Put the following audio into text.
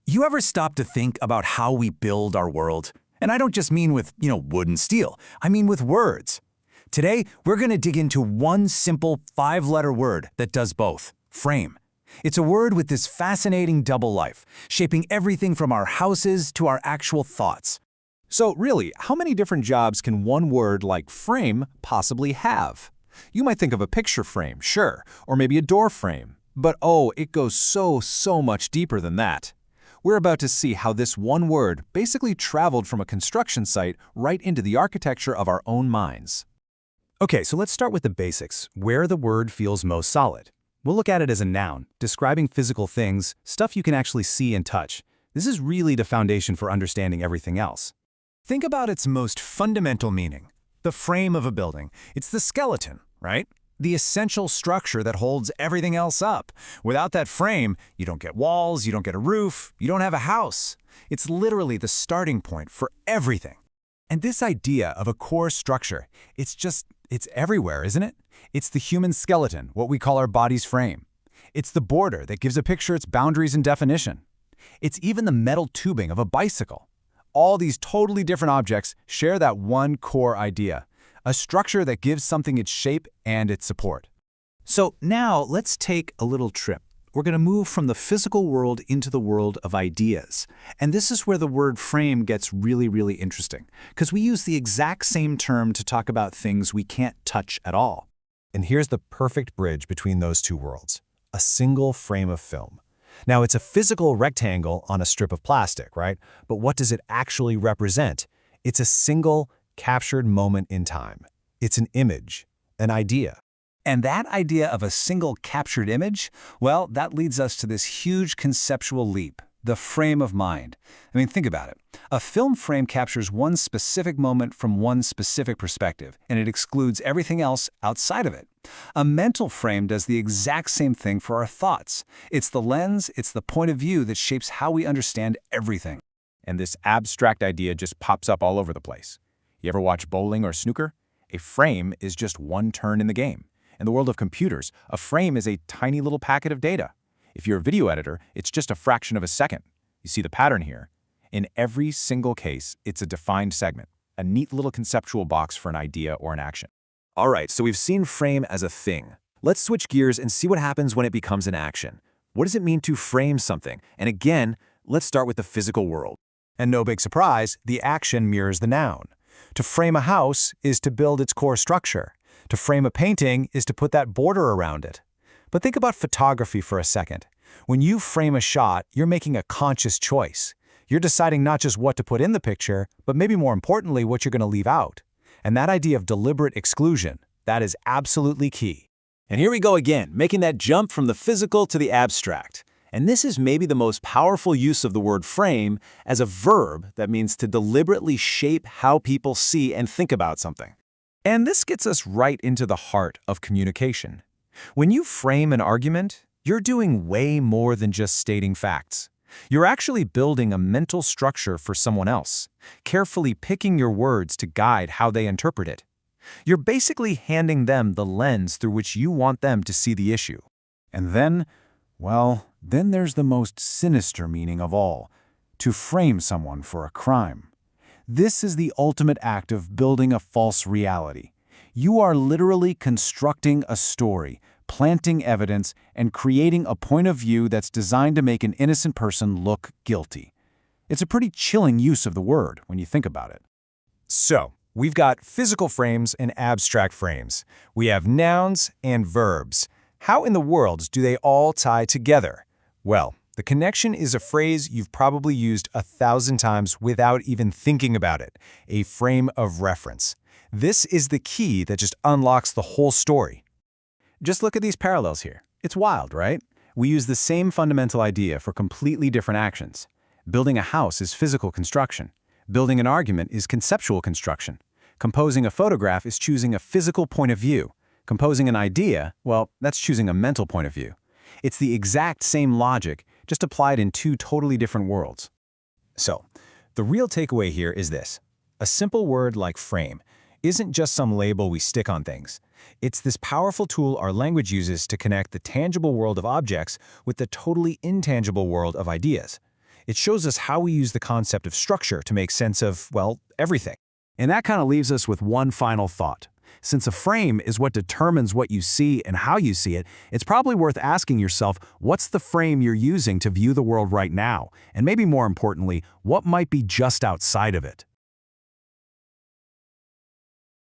You ever stop to think about how we build our world? And I don't just mean with, wood and steel. I mean with words. Today, we're going to dig into one simple 5-letter word that does both: frame. It's a word with this fascinating double life, shaping everything from our houses to our actual thoughts. So really, how many different jobs can one word like frame possibly have? You might think of a picture frame, sure, or maybe a door frame. But it goes so much deeper than that. We're about to see how this one word basically traveled from a construction site right into the architecture of our own minds. Okay, so let's start with the basics, where the word feels most solid. We'll look at it as a noun, describing physical things, stuff you can actually see and touch. This is really the foundation for understanding everything else. Think about its most fundamental meaning. The frame of a building. It's the skeleton, right? The essential structure that holds everything else up. Without that frame, you don't get walls, you don't get a roof, you don't have a house. It's literally the starting point for everything. And this idea of a core structure, it's everywhere, isn't it? It's the human skeleton, what we call our body's frame. It's the border that gives a picture its boundaries and definition. It's even the metal tubing of a bicycle. All these totally different objects share that one core idea, a structure that gives something its shape and its support. So now let's take a little trip. We're going to move from the physical world into the world of ideas. And this is where the word frame gets really interesting, because we use the exact same term to talk about things we can't touch at all. And here's the perfect bridge between those two worlds: a single frame of film. Now, it's a physical rectangle on a strip of plastic, right? But what does it actually represent? It's a single captured moment in time. It's an image, an idea. And that idea of a single captured image, well, that leads us to this huge conceptual leap, the frame of mind. I mean, think about it. A film frame captures one specific moment from one specific perspective, and it excludes everything else outside of it. A mental frame does the exact same thing for our thoughts. It's the lens, it's the point of view that shapes how we understand everything. And this abstract idea just pops up all over the place. You ever watch bowling or snooker? A frame is just one turn in the game. In the world of computers, a frame is a tiny little packet of data. If you're a video editor, it's just a fraction of a second. You see the pattern here? In every single case, it's a defined segment, a neat little conceptual box for an idea or an action. All right, so we've seen frame as a thing. Let's switch gears and see what happens when it becomes an action. What does it mean to frame something? And again, let's start with the physical world. And no big surprise, the action mirrors the noun. To frame a house is to build its core structure. To frame a painting is to put that border around it. But think about photography for a second. When you frame a shot, you're making a conscious choice. You're deciding not just what to put in the picture, but maybe more importantly, what you're going to leave out. And that idea of deliberate exclusion, that is absolutely key. And here we go again, making that jump from the physical to the abstract. And this is maybe the most powerful use of the word frame as a verb that means to deliberately shape how people see and think about something. And this gets us right into the heart of communication. When you frame an argument, you're doing way more than just stating facts. You're actually building a mental structure for someone else, carefully picking your words to guide how they interpret it. You're basically handing them the lens through which you want them to see the issue. And then there's the most sinister meaning of all: to frame someone for a crime. This is the ultimate act of building a false reality. You are literally constructing a story, planting evidence, and creating a point of view that's designed to make an innocent person look guilty. It's a pretty chilling use of the word when you think about it. So, we've got physical frames and abstract frames. We have nouns and verbs. How in the world do they all tie together? Well, the connection is a phrase you've probably used 1,000 times without even thinking about it: a frame of reference. This is the key that just unlocks the whole story. Just look at these parallels here. It's wild, right? We use the same fundamental idea for completely different actions. Building a house is physical construction. Building an argument is conceptual construction. Composing a photograph is choosing a physical point of view. Composing an idea, well, that's choosing a mental point of view. It's the exact same logic, just applied in two totally different worlds. So, the real takeaway here is this: a simple word like frame isn't just some label we stick on things. It's this powerful tool our language uses to connect the tangible world of objects with the totally intangible world of ideas. It shows us how we use the concept of structure to make sense of, well, everything. And that kind of leaves us with one final thought. Since a frame is what determines what you see and how you see it, it's probably worth asking yourself, what's the frame you're using to view the world right now? And maybe more importantly, what might be just outside of it?